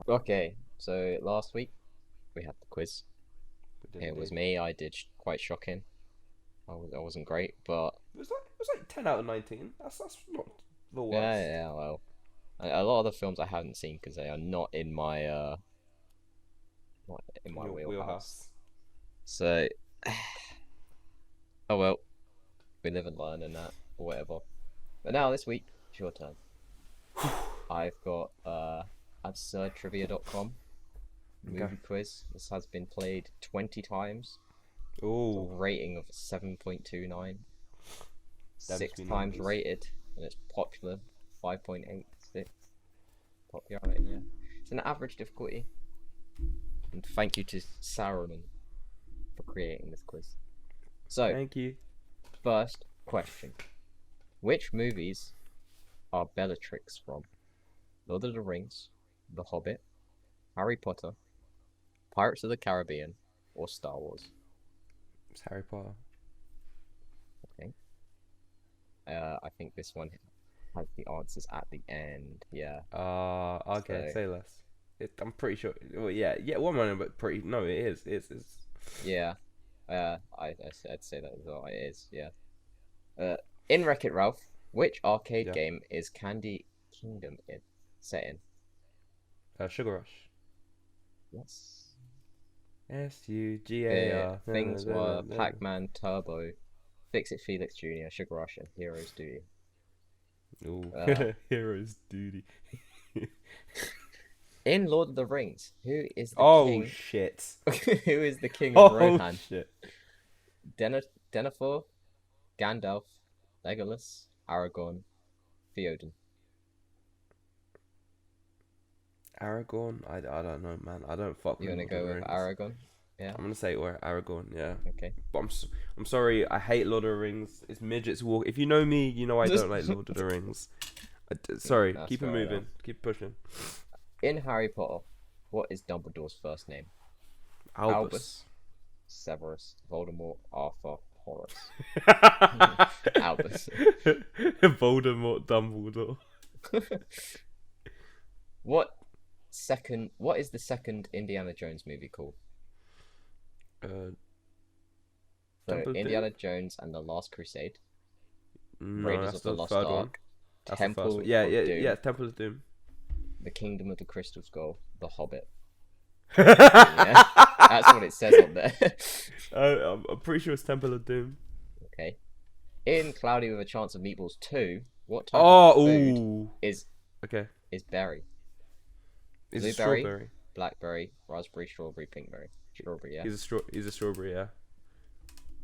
Okay, so last week we had the quiz. We did It was indeed. me. I did quite shocking. I wasn't great, but It was like 10 out of 19. That's not the yeah, worst. yeah. Well, a lot of the films I haven't seen because they are not in In my your wheelhouse. wheelhouse. So, oh well, we live and learn and that or whatever. But now this week, it's your turn. I've got absurdtrivia.com Okay. movie quiz. This has been played 20 times. It's a Oh, rating of 7.29. them's Six be times numbers. rated, and it's popular. 5.86 popular rating, yeah. It's an average difficulty. And thank you to Saruman for creating this quiz. So, Thank you. first question. Which movies are Bellatrix from? Lord of the Rings, The Hobbit, Harry Potter, Pirates of the Caribbean, or Star Wars? It's Harry Potter. Okay. I think this one has the answers at the end. Yeah. Okay. So, Say less. I'm pretty sure. Well, yeah. One moment, but pretty. No, it is. It's. yeah. I'd say that as well. It is, yeah. Uh, in Wreck-It Ralph, which arcade Yeah. game is Candy Kingdom set in? Sugar Rush. Yes. The SUGAR. things were Pac-Man, Turbo, Fix It Felix Jr., Sugar Rush, and Heroes Duty. Ooh. Uh, Heroes duty. in Lord of the Rings, who is the Oh king? shit. Who is the king of Oh Rohan? shit. Denethor, Gandalf, Legolas, Aragorn, Theoden. Aragorn? I don't know, man. I don't fuck You with wanna Lord of go the with Rings. Aragorn? Yeah. I'm gonna say or Aragorn, yeah. Okay. But I'm sorry. I hate Lord of the Rings. It's midgets walk. If you know me, you know I don't like Lord of the Rings. Sorry. That's Keep it fair enough. moving. Keep pushing. In Harry Potter, what is Dumbledore's first name? Albus. Albus, Severus, Voldemort, Arthur, Horace. Albus. Voldemort, Dumbledore. what what is the second Indiana Jones movie called? Uh, So Temple of Doom? Indiana Jones and the Last Crusade, No, Raiders that's of the the Lost third one. Ark, That's the first one. Temple Yeah, of yeah. Doom, Temple of Doom. The Kingdom of the Crystal Skull, The Hobbit. Yeah, that's what it says on there. I'm pretty sure it's Temple of Doom. Okay. In Cloudy with a Chance of Meatballs 2, what type of Oh, food ooh. is Okay. is berry? He's a Blueberry, strawberry. blackberry, raspberry, strawberry, pinkberry. Strawberry, yeah. He's a strawberry. Yeah.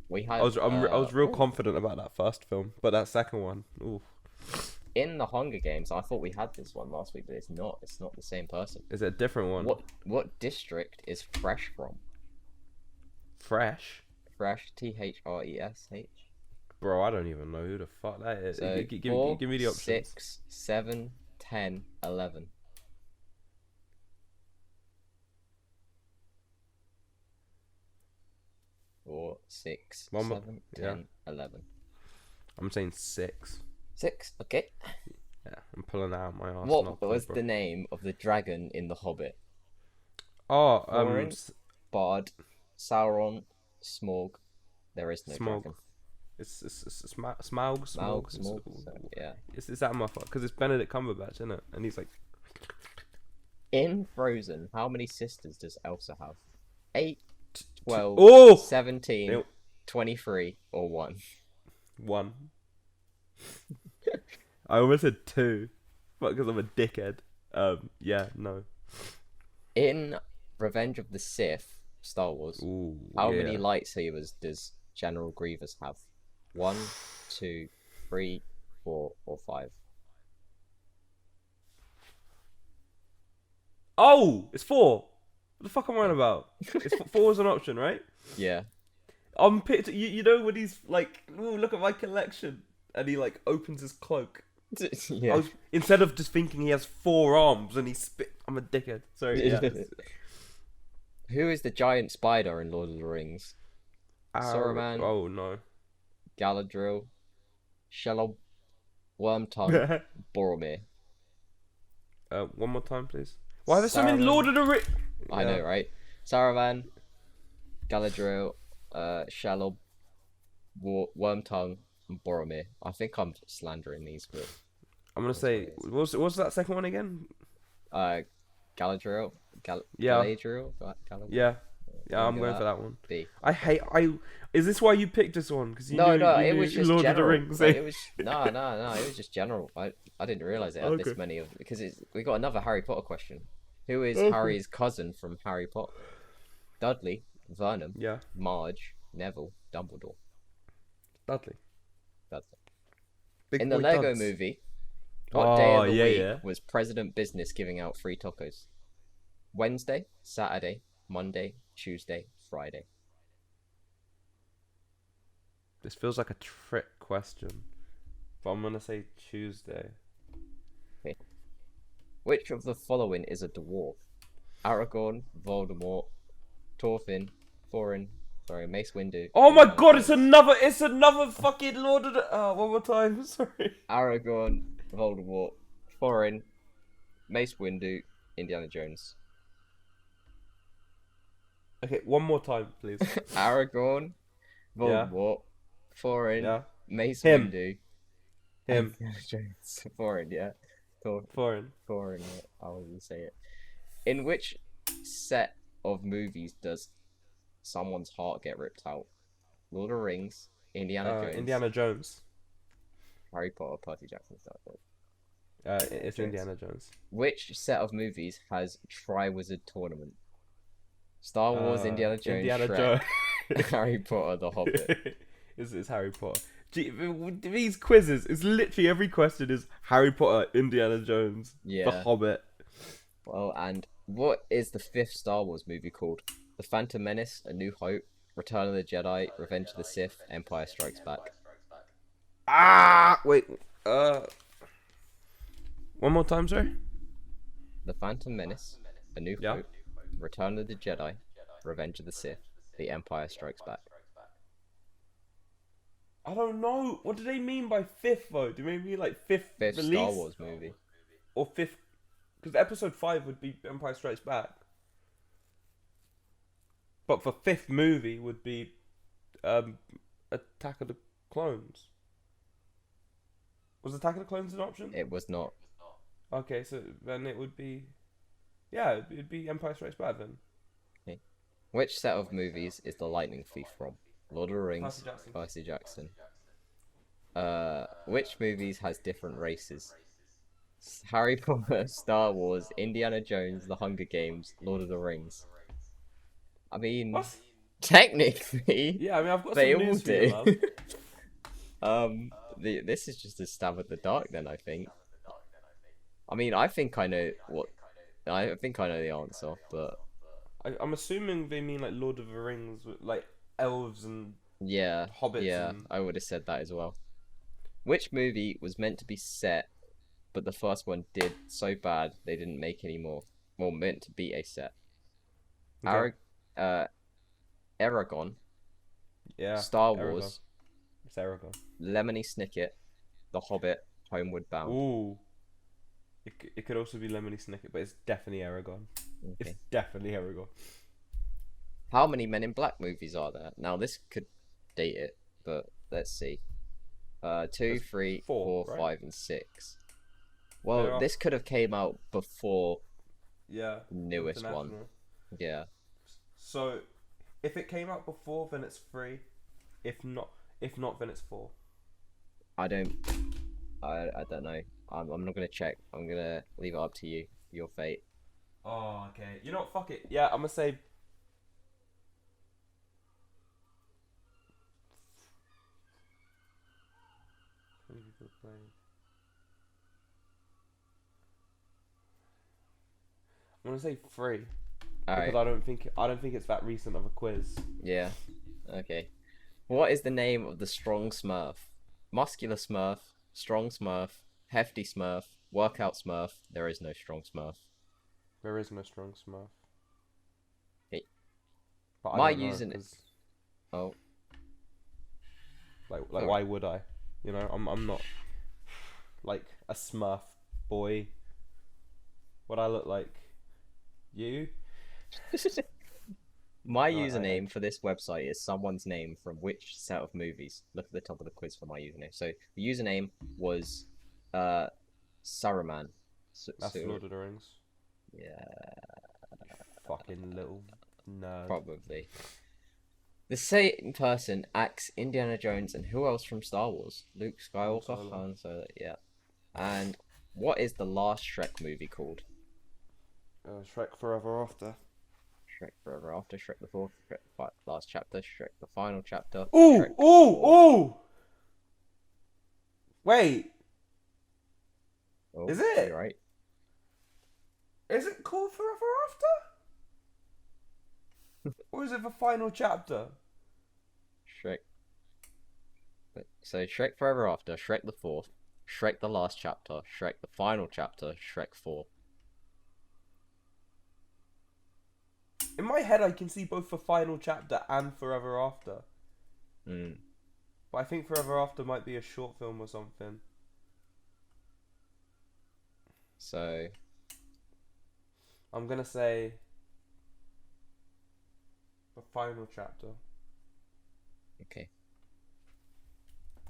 We I had was I was real confident about that first film, but that second one, ooh, in the Hunger Games. I thought we had this one last week, but it's not. It's not the same person. is it a different one? What district is Fresh from? Fresh, Fresh, Thresh. bro. I don't even know who the fuck that is. So Give me the options. 4, 6, 7, 10, 11. 4, 6, One more. 7, Yeah, 10, 11. I'm saying six. 6. Okay. Yeah, I'm pulling out my arse. What Not was bro. the name of the dragon in The Hobbit? Oh, Thorin, Bard, Sauron, Smaug. There is no Smog. dragon. It's Smaug. Smaug, Smog. Smaug. So, yeah. It's that motherfucker because it's Benedict Cumberbatch, isn't it? And he's like In Frozen, how many sisters does Elsa have? 8, 12, oh, 17, 23, or 1? one. I almost said two, but because I'm a dickhead. Yeah, no. In Revenge of the Sith, Star Wars, Ooh, how many yeah. lightsabers does General Grievous have? 1, 2, 3, 4, or 5? Oh, it's four. What the fuck am I on about? It's four is an option, right? Yeah. I'm picture. You know when he's like, "Ooh, look at my collection," and he like opens his cloak. I Yeah. was instead of just thinking he has four arms and he spit. I'm a dickhead. Sorry. Yeah. Who is the giant spider in Lord of the Rings? Saruman, Oh no. Galadriel, Shelob, Wormtongue, Boromir. One more time, please. Why are there so many Lord Saruman. of the Rings? I know, Yeah. right? Saruman, Galadriel, Shelob, Wormtongue, and Boromir. I think I'm slandering these, but I'm gonna that's what say, it is. what's that second one again? Uh, Galadriel, Yeah, Galadriel, Galadriel. yeah, yeah. I'm gonna I'm go going for that. that one. B. I Okay. hate. Is this why you picked this one? Because No, no, you it knew was just Lord of the general. Rings. Like Eh? it was no, no, no. It was just general. I didn't realize it had Okay. this many of because we got another Harry Potter question. Who is Okay. Harry's cousin from Harry Potter? Dudley, Vernon, Yeah, Marge, Neville, Dumbledore. Dudley. That's it. Big In the boy Lego Duds. Movie, what day Oh of the yeah, week yeah. was President Business giving out free tacos? Wednesday, Saturday, Monday, Tuesday, Friday. This feels like a trick question, but I'm gonna say Tuesday. Okay. Which of the following is a dwarf? Aragorn, Voldemort, Thorfinn, Thorin, sorry, Mace Windu, Oh my Indiana god, Jones. it's another fucking Lord of the. One more time. Sorry. Aragorn, Voldemort, Thorin, Mace Windu, Indiana Jones. Okay, one more time, please. Aragorn, Yeah, Voldemort, Thorin, yeah. Mace Him, Windu, him. Indiana Jones. Thorin, yeah. Foreign. Thorin, yeah. I was gonna say it. In which set of movies does someone's heart get ripped out? Lord of the Rings, Indiana Jones, Indiana Jones. Harry Potter, Percy Jackson, Star Wars. It's Jones. Indiana Jones. Which set of movies has Triwizard Tournament? Star Wars, Indiana Jones, Indiana Shrek, Jones. Harry Potter, The Hobbit. It's Harry Potter. Gee, these quizzes, it's literally every question is Harry Potter, Indiana Jones, The Yeah. Hobbit. Well, and what is the fifth Star Wars movie called? The Phantom Menace, A New Hope, Return of the Jedi, Revenge of the Sith, Empire Strikes Back. Wait. One more time, sir. The Phantom Menace, A New Yeah. Hope, Return of the Jedi, Revenge of the Sith, The Empire Strikes Back. I don't know. What do they mean by fifth though? Do they mean like fifth Fifth release Star Wars movie. or fifth? Because episode 5 would be Empire Strikes Back, but for fifth movie would be Attack of the Clones. Was Attack of the Clones an option? It was not. Okay, so then it would be, yeah, it'd be Empire Strikes Back then. Okay. Which set of movies is The Lightning Thief from? Lord of the Rings, Percy Jackson. Percy Jackson. Which movies has different races? Harry Potter, Star Wars, Indiana Jones, The Hunger Games, Lord of the Rings. I mean, What? technically, Yeah, I mean I've got they some all news for you, do. man. This is just a stab at the dark. Then I think. I mean, I think I know what. I think I know the answer, but I'm assuming they mean like Lord of the Rings, with, like elves and yeah, hobbits. yeah, And... I would have said that as well. Which movie was meant to be set, but the first one did so bad they didn't make any more? Well, meant to be a set. Okay. Aragon, Yeah. Star Aragorn. Wars, It's Aragorn. Lemony Snicket, The Hobbit, Homeward Bound. Ooh. It could also be Lemony Snicket, but it's definitely Aragorn. Okay. It's definitely Aragorn. How many Men in Black movies are there? Now this could date it, but let's see. 2, There's 3, four, 4, right? 5, and 6. There Well, are- this could have came out before Yeah. the newest one. International. Yeah. So, if it came out before, then it's 3. If not, then it's 4. I don't know. I'm not gonna check. I'm gonna leave it up to you. Your fate. Oh, okay. You know what? Fuck it. Yeah, I'm gonna say. I'm gonna say 3 Alright. because I don't think it's that recent of a quiz. Yeah. Okay. What is the name of the strong Smurf? Muscular Smurf, strong Smurf, hefty Smurf, workout Smurf. There is no strong Smurf. There is no strong Smurf. Hey. But I My don't know, using it. 'cause, Oh. like Sorry. why would I? You know, I'm not like a Smurf boy. What I look like You? My No, username for this website is someone's name from which set of movies? Look at the top of the quiz for my username. So the username was uh Saruman. That's Lord of the Rings. Yeah, Fucking little nerd. probably. The same person acts Indiana Jones and who else from Star Wars? Luke Han Skywalker, Solo. Han Solo, yeah. And what is the last Shrek movie called? Shrek Forever After. Shrek Forever After, Shrek the Fourth, Shrek the Last Chapter, Shrek the Final Chapter, Ooh, Shrek ooh, 4. ooh! Wait, Oh, is are you it? right? Is it called Forever After? Or is it the final chapter? Shrek. So Shrek Forever After, Shrek the Fourth, Shrek the Last Chapter, Shrek the Final Chapter, Shrek 4. In my head, I can see both the final chapter and Forever After. Hmm. But I think Forever After might be a short film or something. So I'm gonna say the final chapter. okay.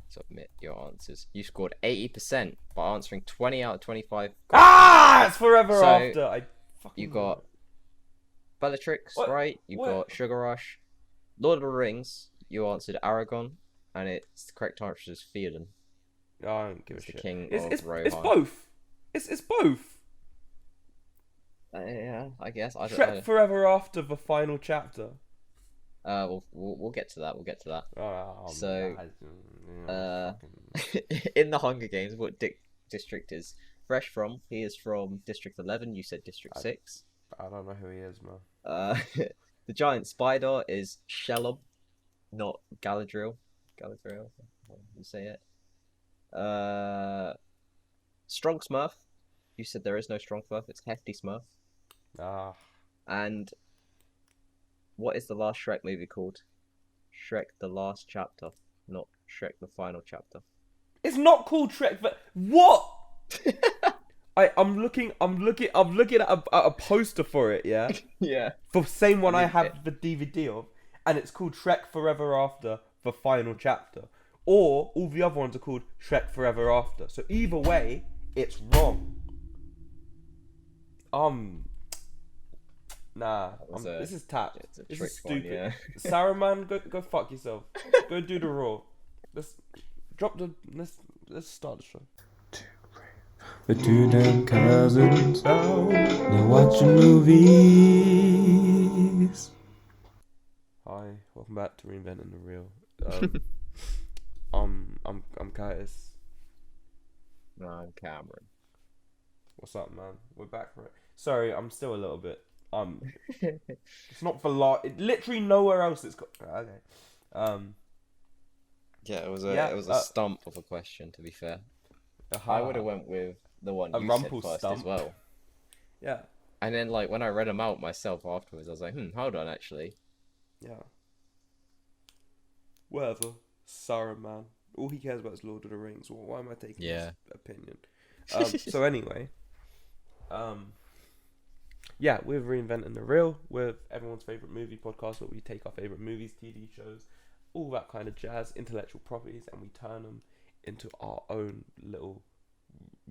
Submit your answers. You scored 80% by answering 20 out of 25. Ah, it's Forever So, After. I fucking You got Bellatrix, What? right? You What? got Sugar Rush. Lord of the Rings, you answered Aragon, and it's the correct answer is Theoden. I don't give a He's the shit. king It's of it's Rohan. both. It's both. Yeah, I guess. I don't Shrek know. Forever After the final chapter. We'll get to that. We'll get to that. Oh, So, fucking... in the Hunger Games, what district is Fresh from? He is from District 11. You said District 6. I don't know who he is, man. The giant spider is Shelob, not Galadriel. Galadriel, how you say it. Strong Smurf. You said there is no Strong Smurf. It's Hefty Smurf. Ah, And what is the last Shrek movie called? Shrek the Last Chapter, not Shrek the Final Chapter. it's not called Shrek. But what? I'm looking at a poster for it. Yeah, Yeah. the same one I mean, have the DVD of, and it's called Shrek Forever After the final chapter. Or all the other ones are called Shrek Forever After. So either way, it's wrong. This is tap. It's a This trick is one, stupid. yeah. Saruman, go fuck yourself. Go do the raw. Let's start the show. The two damn cousins out, they're watching movies. Hi, welcome back to Reinventing the Real. I'm Curtis. No, I'm Cameron. What's up, man? We're back for it. Sorry, I'm still a little bit. It's not for lot. Literally nowhere else. It's got. Okay. Yeah, it was Yeah, a stump of a question. To be fair, I would have went with the one A you rumple said first stump. as well. Yeah. And then, like, when I read them out myself afterwards, I was like, hold on, actually. Yeah. Whatever. Saruman. All he cares about is Lord of the Rings. Why am I taking his opinion? So anyway, yeah, we're Reinventing the Real. We're everyone's favorite movie podcast where we take our favorite movies, TV shows, all that kind of jazz, intellectual properties, and we turn them into our own little.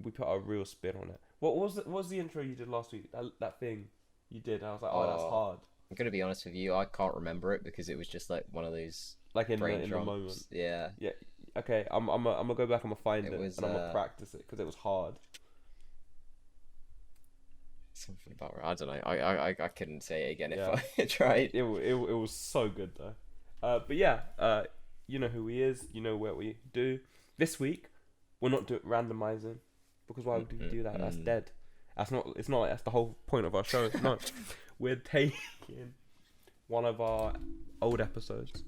We put our real spin on it. What was the intro you did last week? That thing you did. I was like, that's hard. I'm gonna be honest with you, I can't remember it because it was just like one of those Like in brain the jumps. moment. Yeah. Yeah. Okay. I'm gonna go back. I'm gonna find it, was, and I'm gonna practice it because it was hard. Something about I don't know. I couldn't say it again Yeah. if I tried. It was so good though. But yeah. You know who he is. You know what we do. This week, we're not randomizing because why would we do that? That's dead. That's not. It's not. Like that's the whole point of our show. No, we're taking one of our old episodes,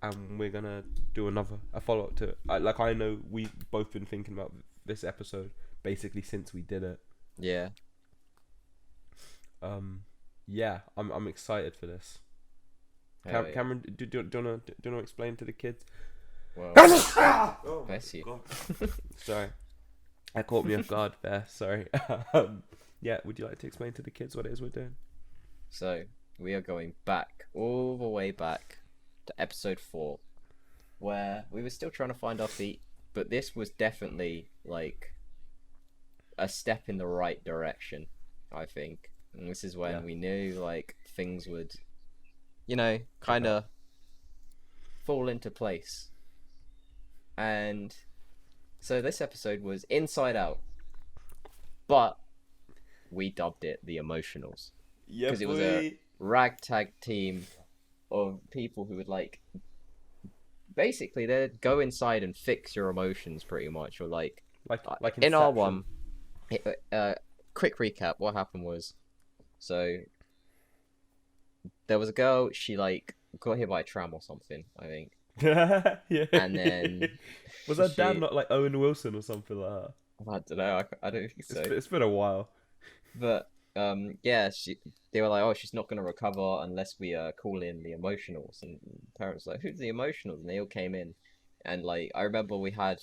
and we're gonna do a follow up to it. I know we've both been thinking about this episode basically since we did it. Yeah. Yeah, I'm excited for this. Yeah. Cameron, do you wanna explain to the kids? Well, bless you. Sorry, that caught me off guard there. Sorry. Yeah, would you like to explain to the kids what it is we're doing? So we are going back, all the way back to episode 4, where we were still trying to find our feet, but this was definitely like a step in the right direction, I think. And this is when we knew like things would, kind of fall into place. And so this episode was Inside Out, but we dubbed it the Emotionals Yeah, because it was a ragtag team of people who would basically they'd go inside and fix your emotions pretty much, or like in our one. Quick recap: what happened was, so there was a girl. She got hit by a tram or something, I think. Yeah. And then was her dad not like Owen Wilson or something like that? I don't know. I don't think so. It's been a while. But yeah, they were like, oh, she's not gonna recover unless we call in the Emotionals. And parents were like, who's the Emotionals? And they all came in, and like I remember we had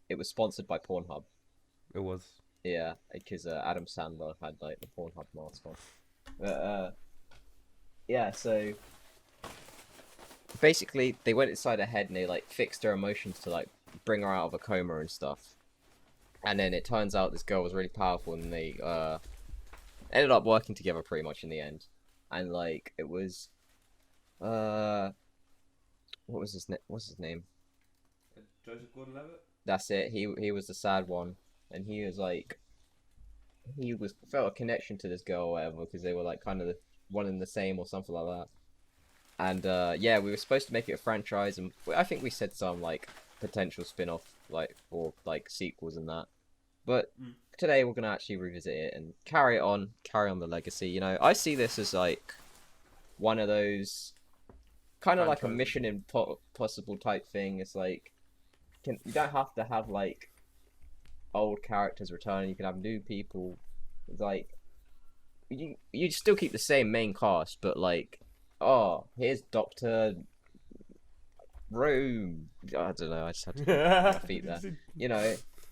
it was sponsored by Pornhub. It was. Yeah, because Adam Sandler had like the Pornhub mask on. But yeah, so basically they went inside her head and they like fixed her emotions to like bring her out of a coma and stuff. And then it turns out this girl was really powerful, and they ended up working together pretty much in the end. And like it was what's his name? Joseph Gordon-Levitt? That's it. He was the sad one, and he was like felt a connection to this girl or whatever, because they were like kind of one and the same or something like that. And yeah, we were supposed to make it a franchise, and I think we said some like potential spin-off or sequels and that. But today we're gonna actually revisit it and carry on the legacy. I see this as like one of those kind of like a Mission Impossible type thing. It's like you don't have to have like old characters return. You can have new people. Like you still keep the same main cast, but like, oh, here's Doctor Rome. I don't know. I just had to put my feet there.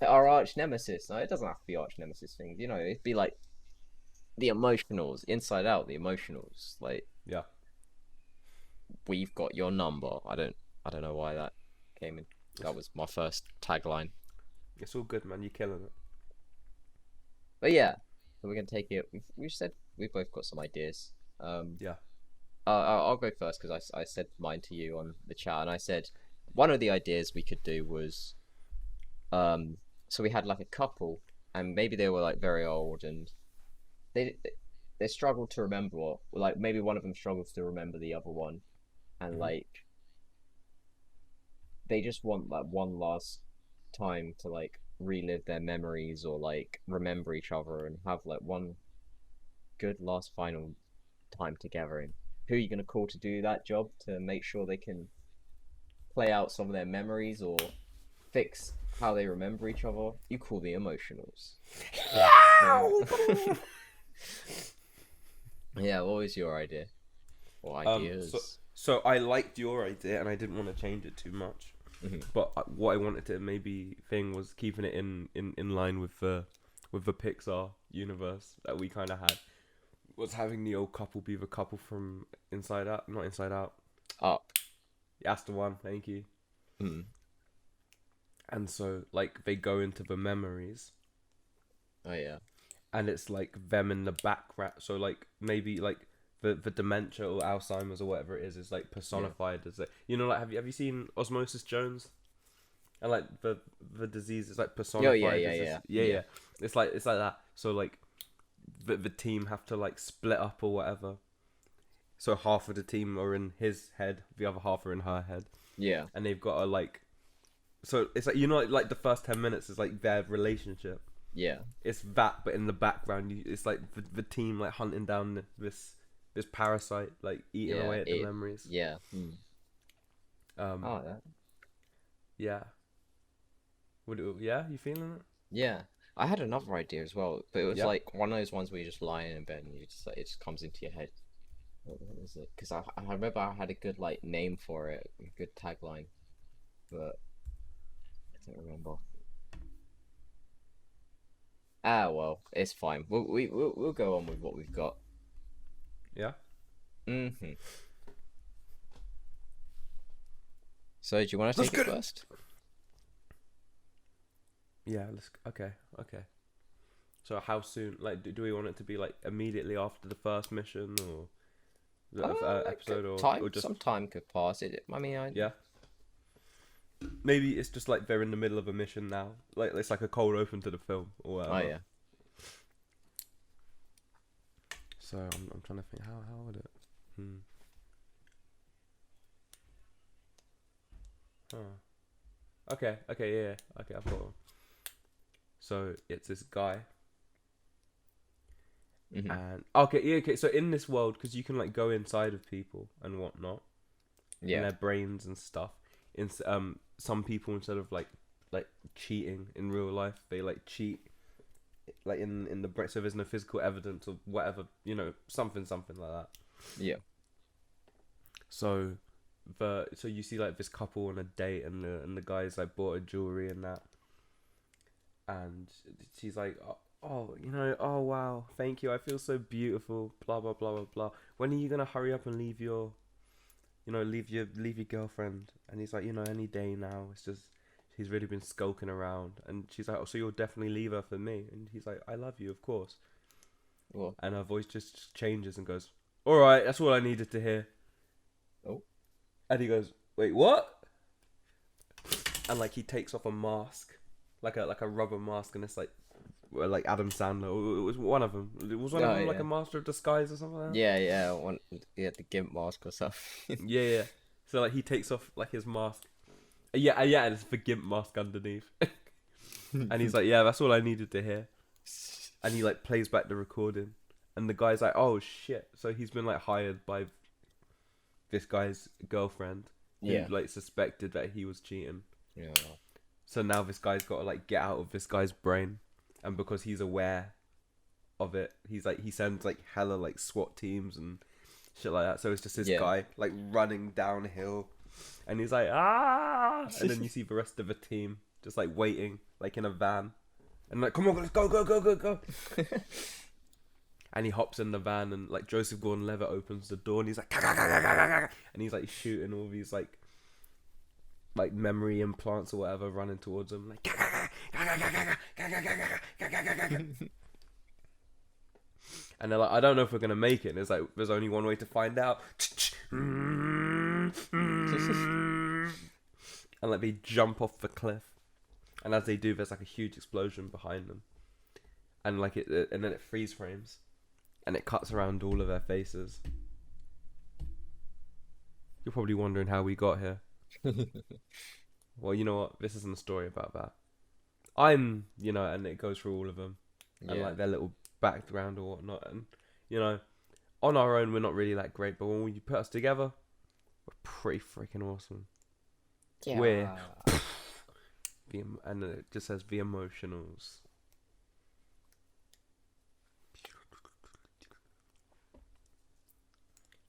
Our arch nemesis. No, it doesn't have to be arch nemesis things. It'd be like the Emotionals, Inside Out, the Emotionals. Like, yeah, we've got your number. I don't know why that came in. That was my first tagline. It's all good, man. You're killing it. But yeah, so we're gonna take it. We've said we've both got some ideas. Yeah. I'll go first because I said mine to you on the chat, and I said one of the ideas we could do was, so we had like a couple, and maybe they were like very old, and they struggled to remember, like maybe one of them struggles to remember the other one, and like they just want like one last time to like relive their memories or like remember each other and have like one good last final time together. And who are you going to call to do that job, to make sure they can play out some of their memories or fix how they remember each other? You call the Emotionals. Yeah, what was your idea or ideas? So I liked your idea and I didn't want to change it too much. But what I wanted to maybe thing was keeping it in line with the Pixar universe that we kind of had. Was having the old couple be the couple from Inside Out, not Inside Out. Up. That's the one. Thank you. And so like they go into the memories. Oh yeah. And it's like them in the background. So like maybe like the dementia or Alzheimer's or whatever it is like personified as like, like have you seen Osmosis Jones? And like the disease is like personified. Yeah. It's like that. So like the team have to like split up or whatever. So half of the team are in his head, the other half are in her head. Yeah. And they've got to like. So it's like like the first 10 minutes is like their relationship. Yeah. It's that, but in the background, it's like the team like hunting down this parasite, like eating away at the memories. Yeah. That. Yeah. You feeling it? Yeah. I had another idea as well, but it was like one of those ones where you just lie in bed and you just like it just comes into your head. What was it? Because I remember I had a good like name for it, a good tagline, but I don't remember. Well, it's fine. We'll go on with what we've got. Yeah. Mm-hmm. So, do you want to Let's take it get it. first? Yeah. Okay. So how soon? Like, do we want it to be like immediately after the first mission, or the episode, or just Some time could pass. I mean, yeah? Maybe it's just like they're in the middle of a mission now. Like it's like a cold open to the film or whatever. Oh yeah. So I'm trying to think how would it? Huh. Okay. Yeah. Okay, I've got one. So it's this guy. Mm-hmm. And okay. So in this world, because you can like go inside of people and whatnot, and Yeah. their brains and stuff. Some people, instead of like cheating in real life, they like cheat like in the brain. So there's no physical evidence of whatever, something like that. Yeah. So you see like this couple on a date, and the guy's like bought a jewelry and that, and she's like, oh, oh wow, thank you, I feel so beautiful, blah blah blah blah blah. When are you gonna hurry up and leave your girlfriend? And he's like, any day now. It's just he's really been skulking around. And she's like, oh, so you'll definitely leave her for me? And he's like, I love you, of course. Well. And her voice just changes and goes, all right, that's all I needed to hear. Oh. And he goes, wait, what? And like he takes off a mask, like a rubber mask, and it's like Adam Sandler. It was one of them. It was one of them like a master of disguise or something like that. Yeah. The gimp mask or something. Yeah. So like he takes off like his mask. Yeah, and it's the gimp mask underneath. And he's like, yeah, that's all I needed to hear. And he like plays back the recording, and the guy's like, oh shit. So he's been like hired by this guy's girlfriend, who like suspected that he was cheating. Yeah. So now this guy's got to like get out of this guy's brain, and because he's aware of it, he's like he sends like hella like SWAT teams and shit like that. So it's just this guy like running downhill, and he's like and then you see the rest of the team just like waiting like in a van, and like, come on, let's go. And he hops in the van, and like Joseph Gordon-Levitt opens the door, and he's like, and he's like shooting all these like memory implants or whatever running towards him, like and they're like, I don't know if we're gonna make it. And it's like, there's only one way to find out. And like they jump off the cliff, and as they do, there's like a huge explosion behind them, and like and then it freeze frames, and it cuts around all of their faces. You're probably wondering how we got here. Well, you know what? This isn't a story about that. And it goes through all of them, and like their little background or whatnot, and on our own we're not really that great, but when you put us together, we're pretty freaking awesome. Yeah. We're and it just says the emotionals.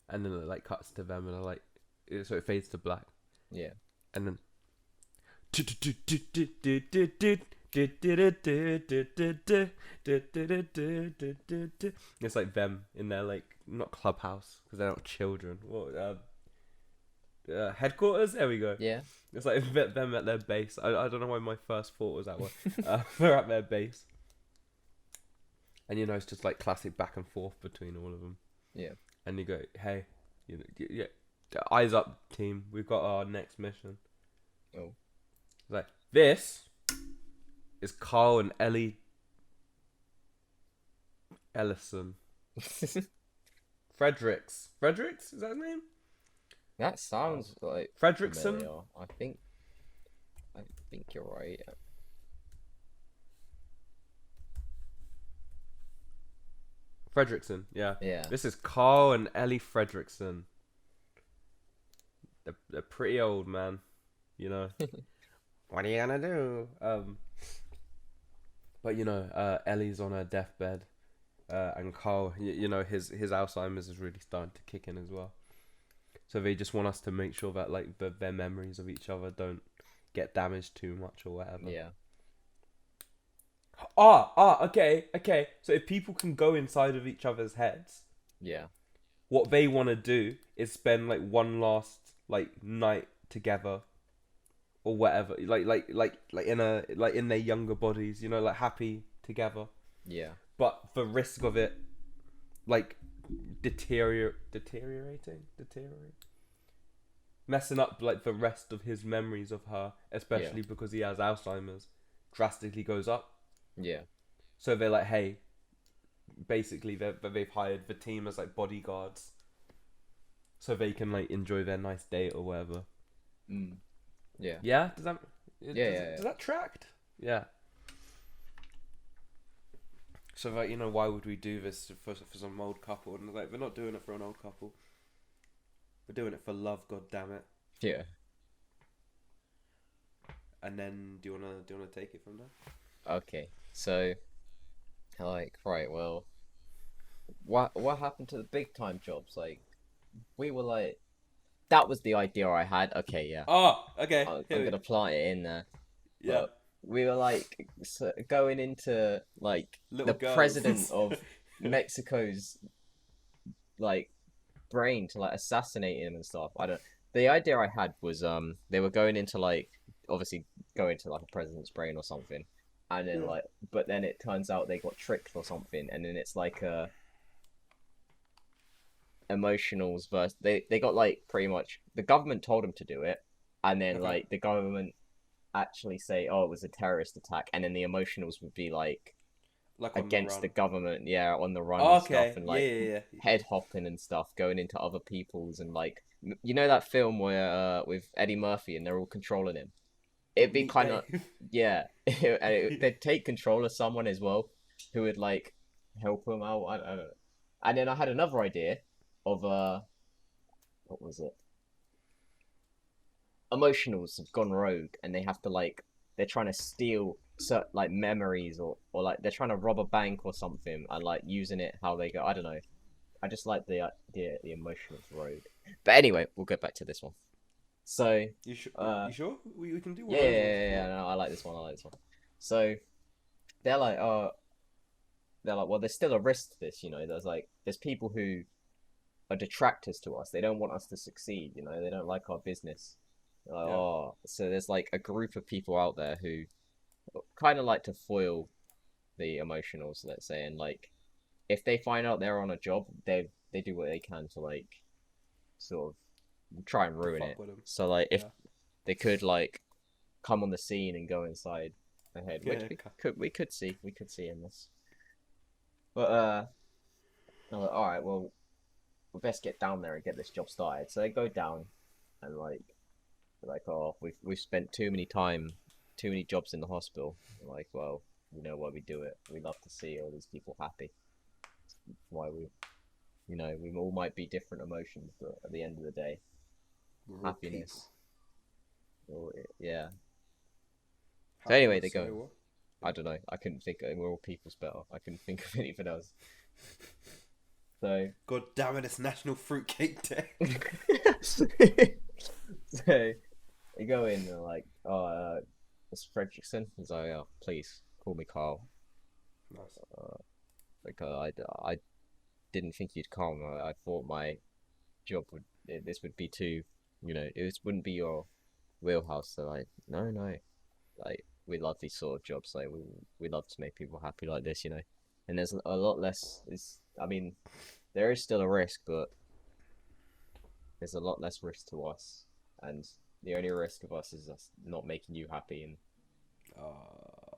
And then it like cuts to them, and I like, so it fades to black. Yeah. And then it's like them in their like, not clubhouse because they're not children. What headquarters? There we go. Yeah. It's like them at their base. I don't know why my first thought was that one. They're at their base, and it's just like classic back and forth between all of them. Yeah. And you go, hey, eyes up, team. We've got our next mission. Oh. Like, this is Carl and Ellie Ellison. Fredericks, is that his name? That sounds like Fredrickson. familiar. I think you're right. Fredrickson, yeah. Yeah. This is Carl and Ellie Fredrickson. They're pretty old, man. What are you gonna do? But Ellie's on her deathbed, and Carl, his Alzheimer's is really starting to kick in as well. So they just want us to make sure that like their memories of each other don't get damaged too much or whatever. Yeah. Okay. So if people can go inside of each other's heads, Yeah, what they want to do is spend like one last like night together or whatever, like in a like in their younger bodies, you know, like happy together. yeah, But the risk of it, like deteriorating, messing up like the rest of his memories of her, yeah, especially because he has Alzheimer's, drastically goes up. yeah. So they're like, hey, basically they've hired the team as like bodyguards, so they can like enjoy their nice date or whatever. Mm. Yeah. Yeah, does Yeah, yeah, yeah. that tract? Yeah. So like, why would we do this for some old couple? And like, we're not doing it for an old couple. We're doing it for love. God damn it. Yeah. And then do you wanna take it from there? Okay. So, like, right, well, what happened to the big time jobs? Like, we were like, that was the idea I had. Okay, yeah, Oh, okay. I'm gonna plant it in there. Yeah, But we were like going into like little the girls. president of Mexico's like brain to like assassinate him and stuff. I don't. The idea I had was they were going into like obviously going to like a president's brain or something, and then Yeah. like but then it turns out they got tricked or something, and then it's like emotionals versus they got like pretty much the government told them to do it, and then Okay. like the government actually say oh it was a terrorist attack, and then the emotionals would be like Like on the against run. the government, yeah, on the run and stuff, Okay. and Yeah, like yeah, yeah. head hopping and stuff, going into other people's, and like you know that film where with Eddie Murphy and they're all controlling him. It'd What, be Meat kind of Dave? yeah, they'd take control of someone as well, who would like help him out. I don't know. And then I had another idea of what was it? Emotionals have gone rogue, and they have to like they're trying to steal certain like memories or like they're trying to rob a bank or something and like using it how they go. I don't know. I just like the emotional rogue. But anyway, we'll get back to this one. So, You sure? uh, You sure? We can do one yeah, of yeah, those ones yeah, if you yeah, want. no, I like this one. I like this one. So they're like, well, there's still a risk to this, you know. There's people who are detractors to us. They don't want us to succeed, you know. They don't like our business. Like, Yeah. oh, so there's like a group of people out there who kind of like to foil the emotionals, let's say, and like if they find out they're on a job, they do what they can to like sort of try and To ruin fuck it. with them. So like if Yeah. they could like come on the scene and go inside ahead, which Yeah. we could see in this. But I'm like, all right, well, we best get down there and get this job started. So they go down and like, oh, we've spent too many jobs in the hospital. I'm like, well, you know why we do it? We love to see all these people happy. Why we all might be different emotions, but at the end of the day, We're all happiness. Or yeah. people. So anyway, they Happiness, sorry, go. what? I don't know. I couldn't think. We're all people's better. I couldn't think of anything else. So. God damn it! It's National Fruitcake Day. So you go in and they're like, oh, it's Fredrickson. He's like, oh, please call me Carl. Nice. Like, I didn't think you'd come. I thought my job this would be too, you know, it wouldn't be your wheelhouse. So like, no, no, like we love these sort of jobs. Like we love to make people happy like this, you know. And there's a lot less. I mean, there is still a risk, but there's a lot less risk to us, and the only risk of us is us not making you happy, and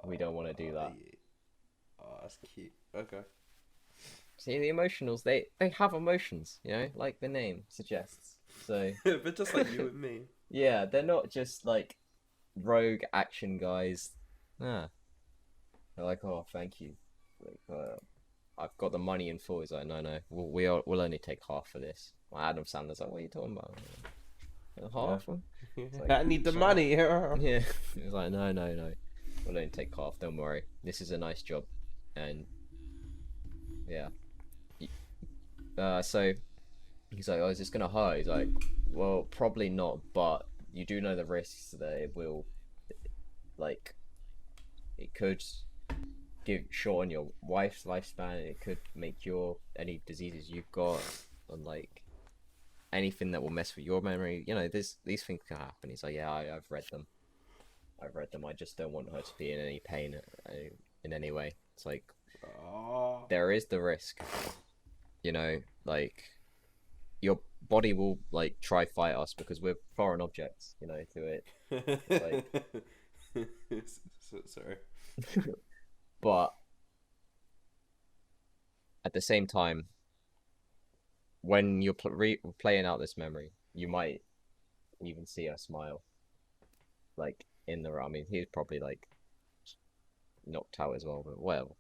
we don't want to do that. Yeah. Oh, that's cute. Okay. See, the emotionals, they have emotions, you know, like the name suggests. So But just like you and me. yeah, they're not just like rogue action guys. Ah, they're like, oh, thank you. Like, I've got the money in full. He's like, no, no, we'll only take half of this. Well, Adam Sandler's like, what are you talking about? Half? Like, I need the shut money. Yeah. He's like, no, no, no. We'll only take half. Don't worry. This is a nice job, and yeah. So he's like, oh, is this gonna hurt? He's like, well, probably not, but you do know the risks that it will, like, it could shorten your wife's lifespan. It could make any diseases you've got, and like anything that will mess with your memory. You know, these things can happen. He's like, yeah, I've read them. I've read them. I just don't want her to be in any pain in any way. It's like there is the risk. You know, like your body will like try fight us because we're foreign objects. You know, to it. It's like... Sorry. But at the same time, when you're playing out this memory, you might even see her smile, like in the. I mean, he's probably like knocked out as well, but whatever.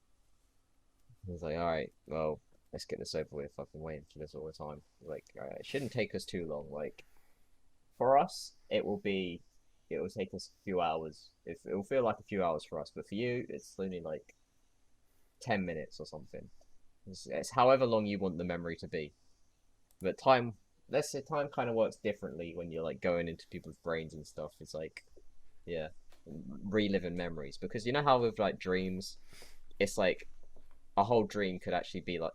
He's like, all right, well, let's get this over with. I've been waiting for this all the time. Like, all right, it shouldn't take us too long. Like, for us, it will take us a few hours. It will feel like a few hours for us, but for you, it's only like 10 minutes or something. It's however long you want the memory to be. But time, let's say time kind of works differently when you're like going into people's brains and stuff. It's like, yeah, reliving memories. Because you know how with like dreams, it's like a whole dream could actually be like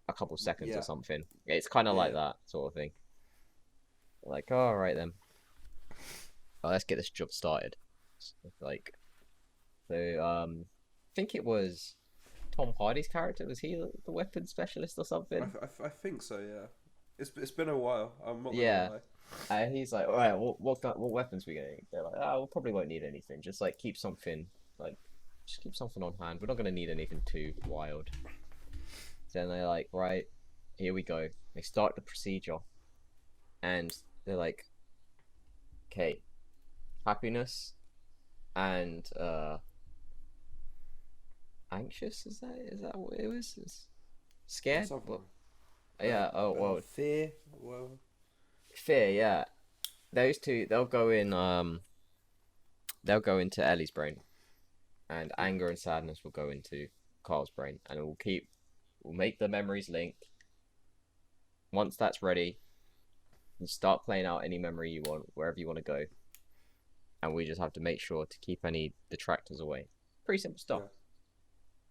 a couple seconds or something. It's kind of like that sort of thing. Like, oh, all right then. Oh, let's get this job started. Like, so I think it was Tom Hardy's character. Was he the weapons specialist or something? I think so. Yeah. It's been a while. I'm not Yeah. gonna lie. And he's like, all right, what weapons we gonna need? They're like, oh, we probably won't need anything. Just like keep something on hand. We're not gonna need anything too wild. Then they're like, right, here we go. They start the procedure, and they're like, okay, happiness and anxious. Is that what it was? Scared? Well, yeah. Oh well. Fear. Well. Fear. Yeah. Those two. They'll go in. They'll go into Ellie's brain, and anger and sadness will go into Carl's brain, and we'll make the memories link. Once that's ready, you start playing out any memory you want, wherever you want to go, and we just have to make sure to keep any detractors away. Pretty simple stuff. Yeah.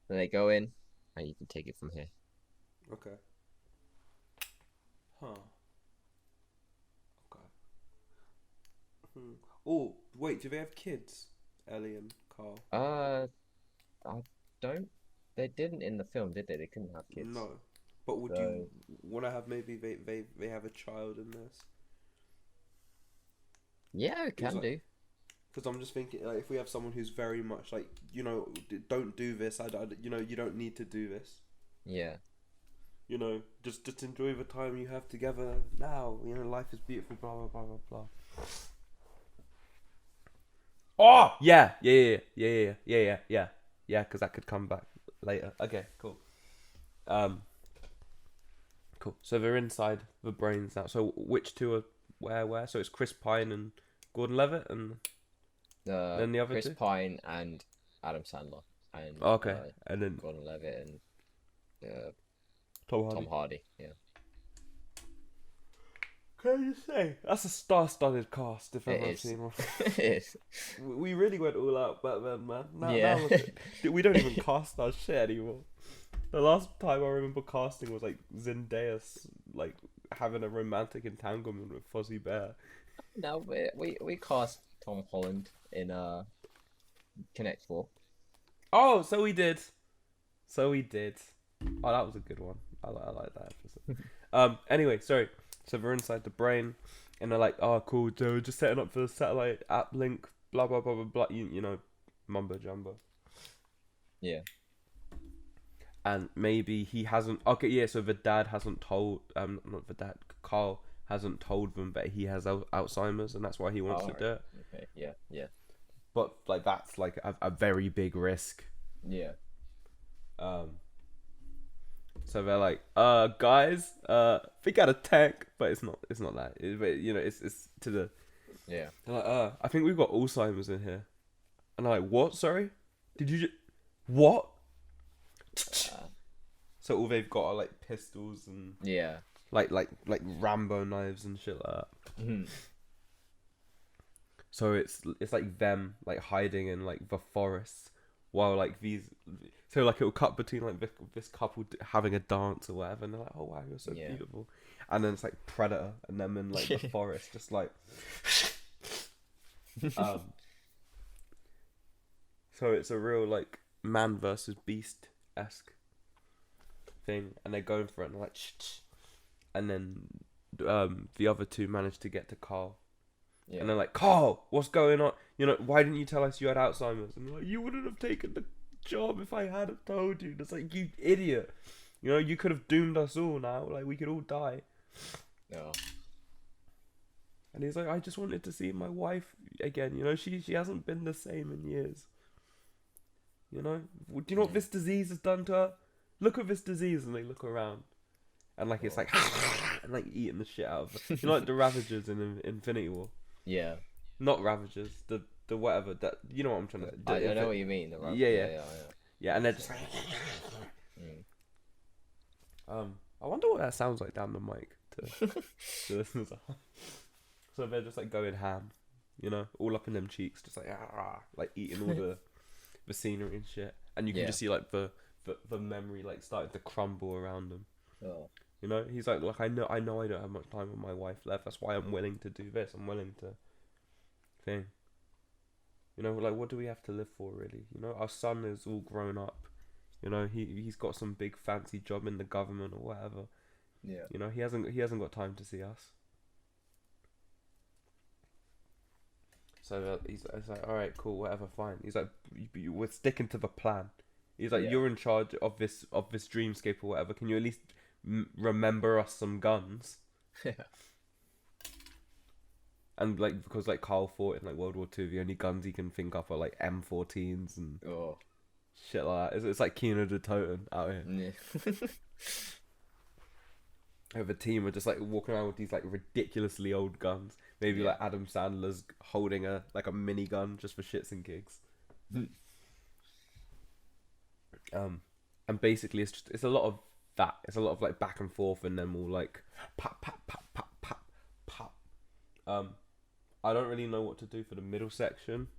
Then they go in, and you can take it from here. Okay. Huh. Okay. Oh, wait, do they have kids? Ellie and Carl? I don't. They didn't in the film, did they? They couldn't have kids. No. But would you want to have maybe they have a child in this? Yeah, it can do. Because I'm just thinking, like, if we have someone who's very much like, you know, don't do this. You know, you don't need to do this. Yeah. You know, just enjoy the time you have together now. You know, life is beautiful. Blah blah blah blah blah. Oh yeah. Because that could come back later. Okay, cool. Cool. So they're inside the brains now. So which two are where? So it's Chris Pine and Gordon Levitt, and then the other Chris two? Pine and Adam Sandler, and and then Gordon Levitt and Tom Hardy. Yeah. Can you say that's a star-studded cast? If It I've is. seen one. It is. We really went all out back then, man. Yeah. Now we don't even cast our shit anymore. The last time I remember casting was like Zendaya, like having a romantic entanglement with Fozzie Bear. No, we cast Tom Holland in Connect 4. Oh, so we did. Oh, that was a good one. I like that episode. Anyway, sorry. So they're inside the brain, and they're like, "Oh, cool, so we're just setting up for the satellite app link, blah blah blah blah blah." You know, mumbo jumbo. Yeah. And maybe he hasn't. Okay, yeah. So the dad hasn't told. Not the dad. Carl hasn't told them that he has Alzheimer's, and that's why he wants to do it. Okay. Yeah. But like that's like a very big risk. Yeah. So they're like, guys, we got a tank, but it's not that. But you know, it's to the. Yeah. They're like, I think we've got Alzheimer's in here, and I'm like, what? Sorry, did you what? So all they've got are like pistols and like Rambo knives and shit like that. Mm-hmm. So it's like them like hiding in like the forest while like so like it'll cut between like this couple having a dance or whatever, and they're like, oh wow, you're so Yeah. beautiful, and then it's like Predator and them in like the forest just like so it's a real like man versus beast esque thing, and they're going for it, and they're like shh. And then the other two manage to get to Carl. Yeah. And they're like, Carl, what's going on? You know, why didn't you tell us you had Alzheimer's? And they're like, you wouldn't have taken the job if I hadn't told you. And it's like, you idiot. You know, you could have doomed us all now. Like, we could all die. Yeah. And he's like, I just wanted to see my wife again. You know, she hasn't been the same in years. You know? Do you know what this disease has done to her? Look at this disease. And they look around. And, like, it's like, and, like, eating the shit out of her. You know, like the Ravagers in Infinity War? Yeah. Not Ravagers, the whatever, that, you know what I'm trying to... I know what you mean. Yeah, and they're just... I wonder what that sounds like down the mic to listeners. So they're just like going ham, you know, all up in them cheeks, just like eating all the scenery and shit, and you can just see like the memory like starting to crumble around them. Oh. You know, he's like I know I don't have much time with my wife left. That's why I'm willing to do this. I'm willing to thing. You know, like what do we have to live for really? You know, our son is all grown up. You know, he's got some big fancy job in the government or whatever. Yeah. You know, he hasn't got time to see us. So he's like, all right, cool, whatever, fine. He's like, we're sticking to the plan. He's like, you're in charge of this dreamscape or whatever. Can you at least remember us some guns? Yeah. And like because like Carl fought in like World War II, the only guns he can think of are like M14s and shit like that. It's like Kino de Toten out here. Yeah. The team are just like walking around with these like ridiculously old guns. Maybe like Adam Sandler's holding a minigun just for shits and gigs. And basically it's a lot of that. It's a lot of like back and forth and then we'll like pop pop pop pop pop pop. I don't really know what to do for the middle section.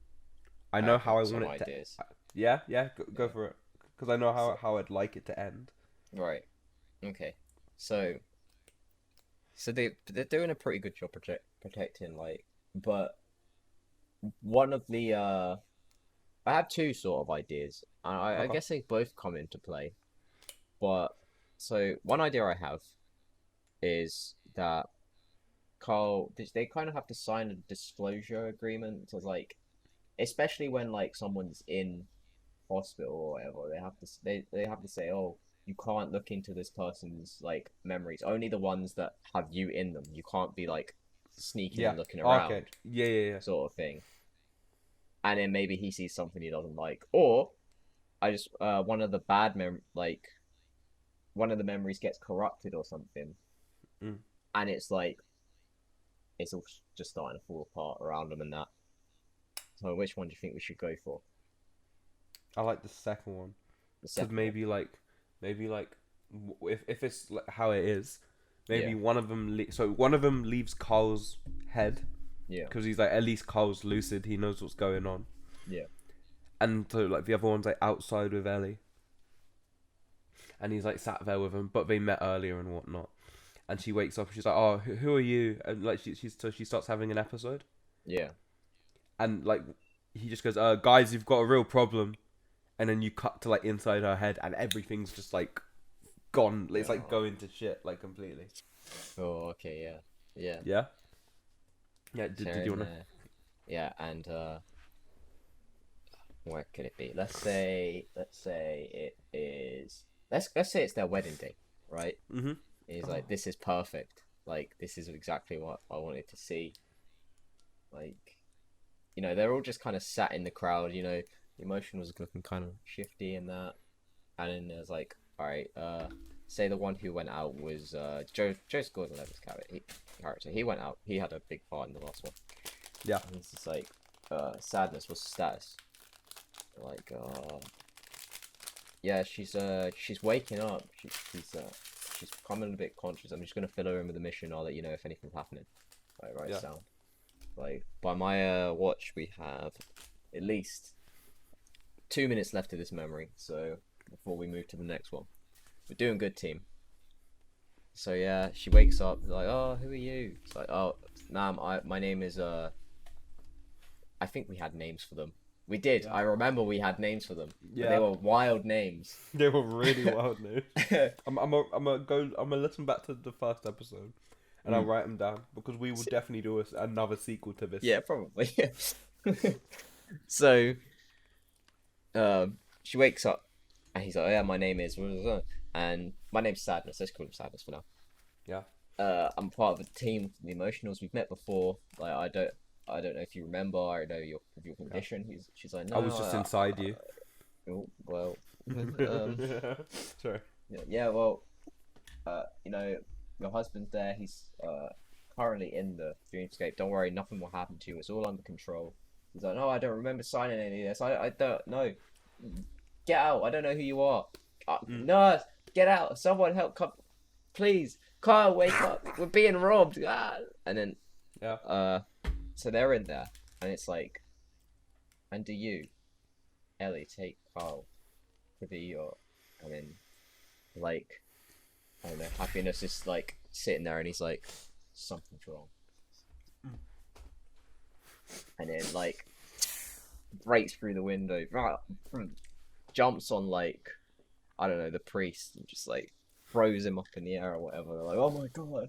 I know how I want it ideas. to. Go for it. Because I know how I'd like it to end. Right. Okay. So they're doing a pretty good job protecting like, but one of the I have two sort of ideas. I guess they both come into play. But so one idea I have is that Carl, they kind of have to sign a disclosure agreement to like, especially when like someone's in hospital or whatever, they have to say, oh, you can't look into this person's like memories, only the ones that have you in them. You can't be like sneaking and looking around. Okay. Yeah. Sort of thing. And then maybe he sees something he doesn't like, or I just one of the one of the memories gets corrupted or something, and it's like it's all just starting to fall apart around them and that. So which one do you think we should go for? I like the second one. Because maybe if it's like how it is, maybe one of them one of them leaves Carl's head. Yeah. Because he's like, at least Carl's lucid. He knows what's going on. Yeah. And so like the other one's like outside with Ellie. And he's like sat there with him, but they met earlier and whatnot. And she wakes up. And she's like, "Oh, who are you?" And like she starts having an episode. Yeah. And like he just goes, "Guys, you've got a real problem." And then you cut to like inside her head, and everything's just like gone. It's like going to shit like completely. Oh, okay, yeah. Yeah. Yeah. Did you wanna? Yeah, and where could it be? Let's say it is. Let's say it's their wedding day, right? Mm-hmm. He's like, this is perfect. Like, this is exactly what I wanted to see. Like, you know, they're all just kind of sat in the crowd. You know, the emotion was looking kind of shifty and that. And then there's like, all right, say the one who went out was Joe Gordon-Levitt's character. He went out. He had a big part in the last one. Yeah. And it's just like, sadness. What's the status? Like, yeah, she's waking up. She's becoming a bit conscious. I'm just gonna fill her in with a mission. I'll let you know if anything's happening. Right, sound. Like by my watch, we have at least 2 minutes left of this memory, so before we move to the next one, we're doing good, team. So yeah, she wakes up like, oh, who are you? It's like, oh, ma'am, my name is I think we had names for them. We did. Yeah. I remember we had names for them. But Yeah. they were wild names. They were really wild names. I'm gonna listen back to the first episode, and I'll write them down because we will definitely do another sequel to this. Yeah, probably. So, she wakes up, and he's like, oh, yeah, my name is, and my name's Sadness. Let's call him Sadness for now. Yeah. I'm part of a team, the Emotionals. We've met before. Like, I don't know if you remember. I don't know your condition. She's like, no, I was just inside you. Oh, well, Sorry. yeah, well, you know, your husband's there. He's currently in the dreamscape. Don't worry, nothing will happen to you. It's all under control. He's like, no, I don't remember signing any of this. I don't know. Get out. I don't know who you are. Nurse, get out. Someone help. Come, please. Kyle, wake up. We're being robbed. Ah. And then, so they're in there, and it's like, and do you, Ellie, take Kyle to be your, and then, like, I don't know, Happiness is like sitting there, and he's like, something's wrong. And then like breaks through the window, jumps on like, I don't know, the priest, and just like throws him up in the air or whatever. They're like, oh my god.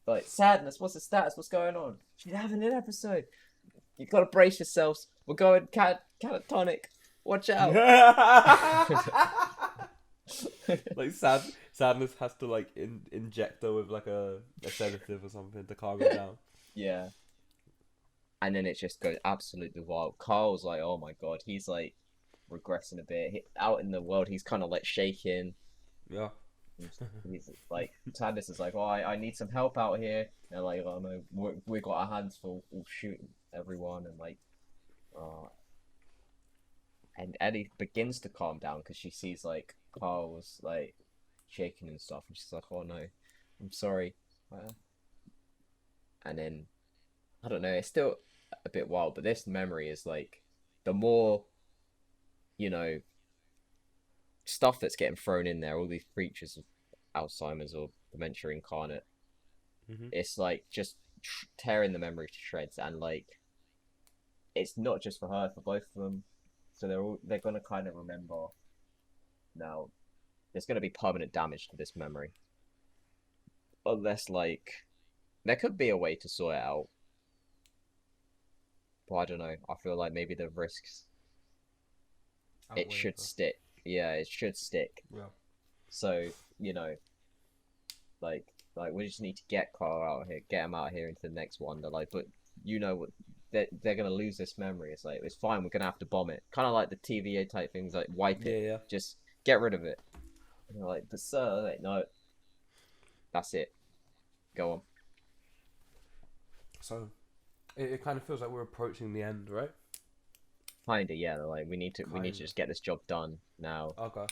Like, Sadness, what's the status? What's going on? She's having an episode. You gotta brace yourselves. We're going catatonic. Watch out. Like Sadness has to like inject her with like a sedative or something to calm her down. Yeah. And then it just goes absolutely wild. Carl's like, oh my god, he's like regressing a bit. Out in the world, he's kind of like shaking. Yeah. He's like, Sadness is like, oh, I need some help out here. And like, oh no, we got our hands full. We'll shoot everyone. And like, and Eddie begins to calm down because she sees like Carl's like shaking and stuff, and she's like, oh no, I'm sorry. And then I don't know, it's still a bit wild, but this memory is like, the more, you know, stuff that's getting thrown in there, all these creatures of Alzheimer's or dementia incarnate, it's like just tearing the memory to shreds. And like, it's not just for her, for both of them. So they're gonna kind of remember now. There's gonna be permanent damage to this memory, unless like there could be a way to sort it out. But I don't know. I feel like maybe the risks. It should stick. Yeah, it should stick. Yeah. So, you know, like we just need to get Carl out here, get him out here into the next one. They're like, but you know what? They're gonna lose this memory. It's like, it's fine. We're gonna have to bomb it. Kind of like the TVA type things, like wipe it. Yeah. Just get rid of it. And they're like, but sir, like, no. That's it. Go on. So, it kind of feels like we're approaching the end, right? Kinda, yeah. They're like, we need to just get this job done now. Okay.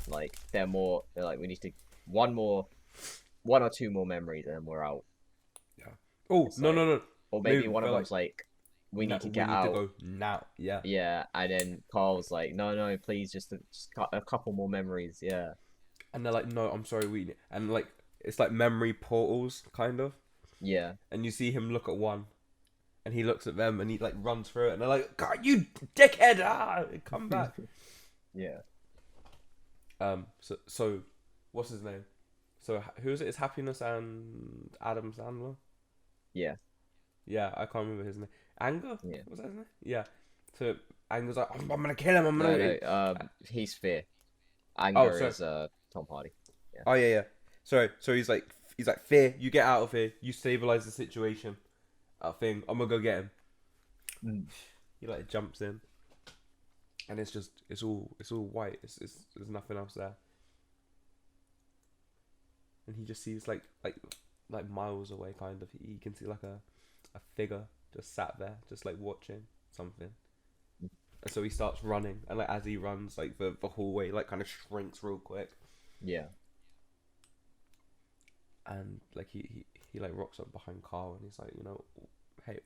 Like, they're like, we need to one or two more memories, and then we're out. Yeah. Oh, no. Or maybe one of them's like, we need to get out. To go now. Yeah. Yeah, and then Carl's like, no, please, just a couple more memories. Yeah. And they're like, no, I'm sorry, and like, it's like memory portals, kind of. Yeah. And you see him look at one, and he looks at them, and he like runs through it, and they're like, God, you dickhead! Come back. Yeah. So, what's his name? So, who is it? It's Happiness and Adam Sandler? Yeah. Yeah, I can't remember his name. Anger? Yeah. Was that his name? Yeah. So, Anger's like, I'm gonna kill him, No, he's Fear. Anger is Tom Hardy. Yeah. Oh, yeah. So he's like, Fear, you get out of here. You stabilize the situation. I'm gonna go get him. He like jumps in. And it's all white. There's nothing else there. And he just sees like miles away, kind of. He can see like a figure just sat there, just like watching something. And so he starts running, and like as he runs, like the hallway like kind of shrinks real quick. Yeah. And like he like rocks up behind Carl, and he's like, you know, hey,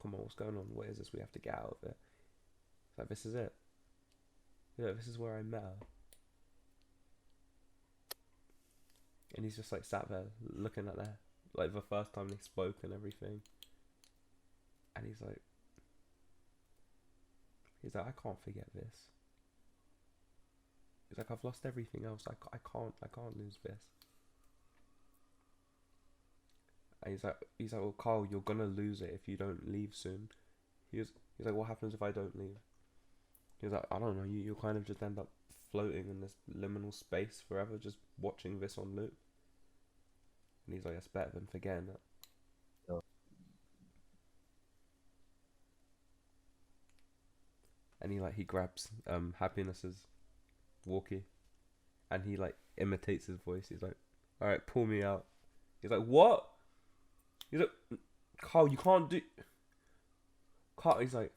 come on, what's going on? What is this? We have to get out of it. It's like, this is it. Yeah, this is where I met her. And he's just like sat there looking at her, like the first time they spoke and everything. And he's like, I can't forget this. He's like, I've lost everything else. I can't lose this. And he's like, well, Carl, you're gonna lose it if you don't leave soon. He's like, what happens if I don't leave? He's like, I don't know. You'll kind of just end up floating in this liminal space forever, just watching this on loop. And he's like, it's better than forgetting it. Oh. And he grabs Happiness's walkie, and he like imitates his voice. He's like, all right, pull me out. He's like, what? He's like, Carl, you can't do. Carl, he's like,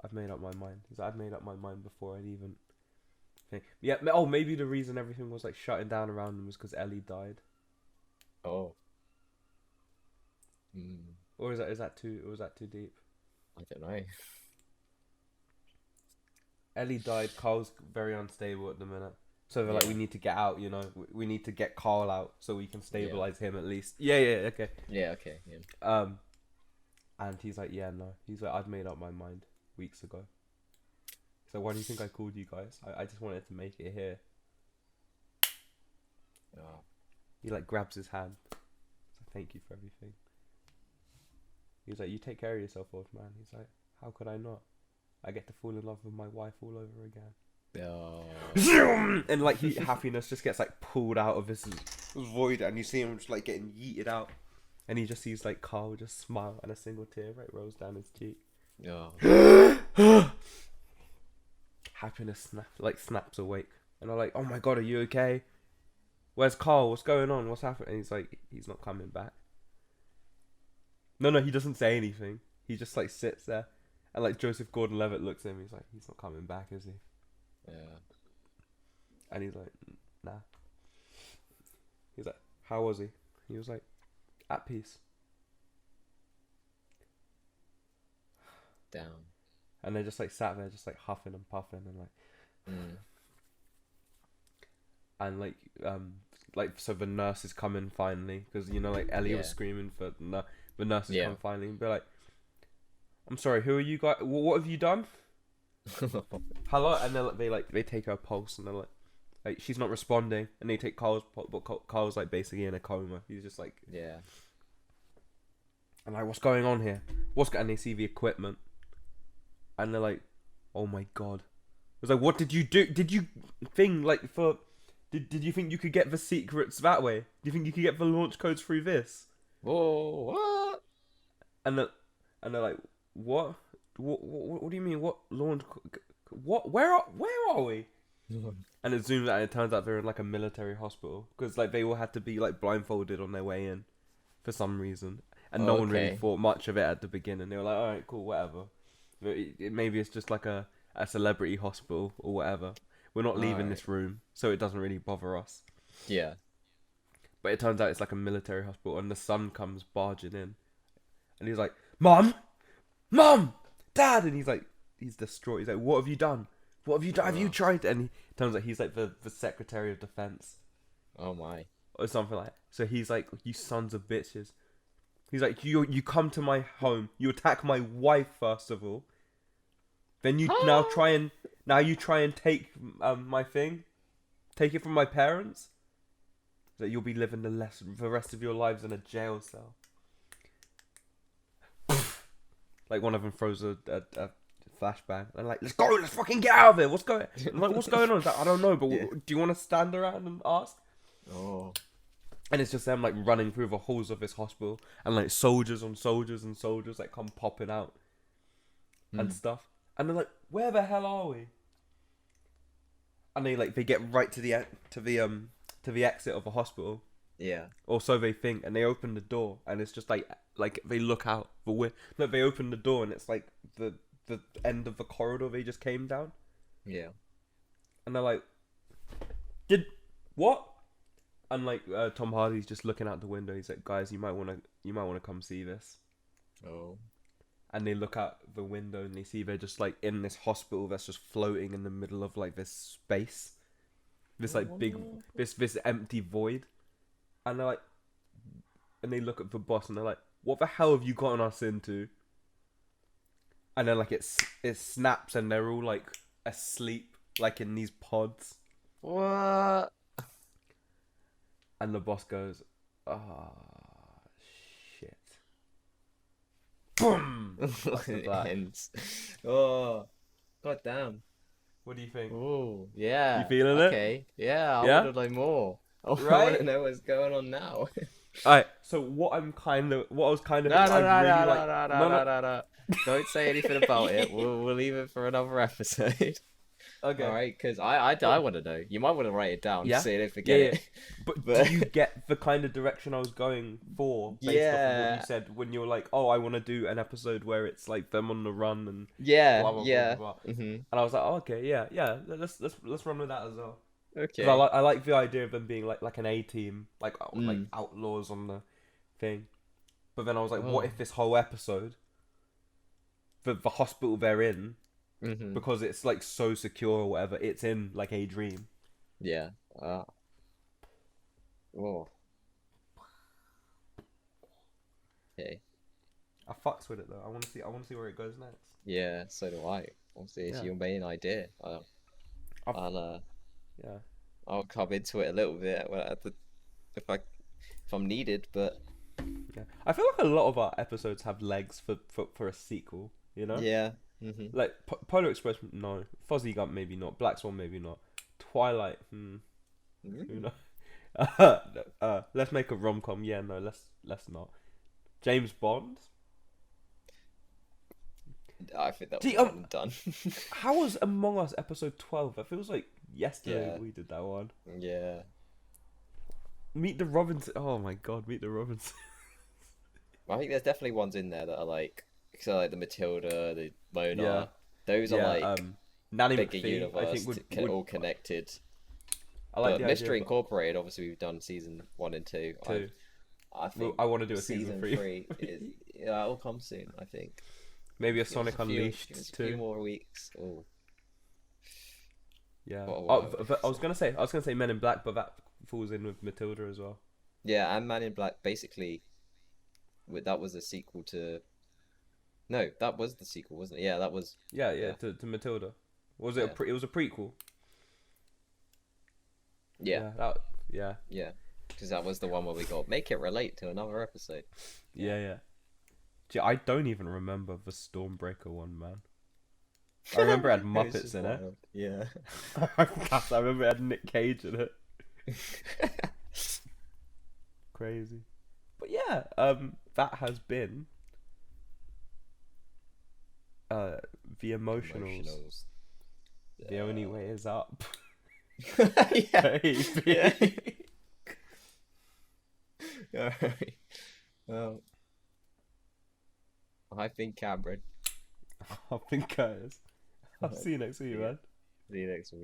I've made up my mind. He's like, I've made up my mind before I'd even think. Yeah. Oh, maybe the reason everything was like shutting down around him was because Ellie died. Oh. Or was that too deep? I don't know. Ellie died. Carl's very unstable at the minute. So they're like, we need to get out, you know. We need to get Carl out so we can stabilize him at least. Yeah, okay. Yeah, okay, yeah. And he's like, yeah, no. He's like, I've made up my mind weeks ago. So why do you think I called you guys? I just wanted to make it here. Oh. He like grabs his hand. He's like, thank you for everything. He's like, you take care of yourself, old man. He's like, how could I not? I get to fall in love with my wife all over again. Oh. And like Happiness just gets like pulled out of this void, and you see him just like getting yeeted out, and he just sees like Carl just smile, and a single tear right rolls down his cheek. Oh. Happiness snaps awake, and I'm like, oh my god, are you okay? Where's Carl? What's going on? What's happening? And he's like, he's not coming back. No, he doesn't say anything. He just like sits there, and like Joseph Gordon-Levitt looks at him. He's like, he's not coming back, is he? Yeah. And he's like, nah. He's like, how was he? He was like, at peace. Down. And they just like sat there, just like huffing and puffing, and like, and like so the nurses come in finally, because you know like Ellie was screaming for the nurses come finally and be like, I'm sorry, who are you guys? What have you done? Hello, and then they take her pulse, and they're like she's not responding, and they take Carl's pulse, but Carl's like basically in a coma. He's just like, yeah. And like, what's going on here? And they see the equipment, and they're like, oh my god. It's like, what did you do? Did you think like for? Did you think you could get the secrets that way? Do you think you could get the launch codes through this? Whoa, what? And they're like, what? What do you mean? What launch? What? Where are we? And it zooms out, and it turns out they're in like a military hospital, because like they all had to be like blindfolded on their way in, for some reason, and no one really thought much of it at the beginning. They were like, all right, cool, whatever. Maybe it's just like a celebrity hospital or whatever. We're not leaving this room, so it doesn't really bother us. Yeah. But it turns out it's like a military hospital, and the son comes barging in, and he's like, Mom, Dad, and he's distraught. He's like, what have you done? What have you done? Have you tried? And it turns out he's like the Secretary of Defense. Oh my. Or something like that. So he's like, you sons of bitches. He's like, you come to my home, you attack my wife first of all. Then you now try and take my thing, take it from my parents. That you'll be living the rest of your lives in a jail cell. Like one of them throws a flashbang, and like, let's fucking get out of here. What's going on? It's like, I don't know, but do you want to stand around and ask? Oh. And it's just them like running through the halls of this hospital, and like soldiers on soldiers and soldiers like come popping out and stuff. And they're like, where the hell are we? And they get right to the exit of a hospital. Yeah. Or so they think, and they open the door, and it's just like they look out. But they open the door, and it's like the end of the corridor they just came down. Yeah. And they're like, what? And like Tom Hardy's just looking out the window. He's like, guys, you might want to come see this. Oh. and they look out the window and they see they're just like in this hospital that's just floating in the middle of like this space, this like big, this empty void, and they're like, and they look at the boss and they're like, "What the hell have you gotten us into?" And then like it snaps and they're all like asleep, like in these pods, What? and the boss goes, "Ah, shit." Boom! That's the It bat. ends. Oh, god damn. What do you think? Oh, yeah. You feeling it? Okay. Yeah, I Yeah? want to know more. I want Right? to know what's going on now. Alright, so what I was kind of, No, I no, no, really no, like, no, no, no, no, no. Don't say anything about it. We'll leave it for another episode. Okay. All right, because I want to know. You might want to write it down, Yeah? so you don't forget Yeah, it. But But- do you get the kind of direction I was going for based off of what Yeah. you said when you were like, "Oh, I want to do an episode where it's like them on the run and Yeah, blah blah yeah. blah blah." Mm-hmm. And I was like, oh, "Okay, yeah. Let's run with that as well." Okay. Because I like the idea of them being like an A team, like Mm. outlaws on the thing. But then I was like, Oh. what if this whole episode, the hospital they're in, Mm-hmm. because it's like so secure or whatever, it's in like a dream. Yeah. Oh. Okay. I fucks with it though. I want to see where it goes next. Yeah. So do I. Obviously, it's Yeah. your main idea. I'll Yeah. I'll come into it a little bit if I'm needed, but Yeah. I feel like a lot of our episodes have legs for a sequel, you know? yeah. Mm-hmm. Like Polar Express, no. Fuzzy Gump, maybe not. Black Swan, maybe not. Twilight, who knows? Let's make a rom-com. Yeah, no, let's not. James Bond? I think that Gee, was one and done. How was Among Us episode 12? It feels like yesterday Yeah. we did that one. Yeah. Meet the Robinson. Oh my god, Meet the Robinson. I think there's definitely ones in there that are like, so like the Matilda, the Mona. Yeah. Those are Yeah, like Nanny bigger McPhee, universe, I think would all connected. I like But the Mystery idea, Incorporated, obviously we've done season 1 and 2. too. I think I want to do a season 3. 3 is yeah, it'll come soon. I think. Maybe a Give us Sonic give us Unleashed a few too. more weeks. Oh, Yeah. What a Oh, wild I was gonna say Men in Black, but that falls in with Matilda as well. yeah, and Man in Black basically. That was a sequel to. No, that was the sequel, wasn't it? Yeah, that was. Yeah, Yeah. to Matilda. Was it Yeah. it was a prequel? Yeah, Yeah. yeah, because that was the one where we got make it relate to another episode. Yeah. Gee, I don't even remember the Stormbreaker one, man. I remember it had It was Muppets just in it. wild. Yeah. I remember it had Nick Cage in it. Crazy. But yeah, that has been the emotionals. Emotionals. The only way is up. yeah. Baby. Yeah. Alright. Well, I've been Cameron. I think, guys. I'll see you next week, Yeah. man. See you next week.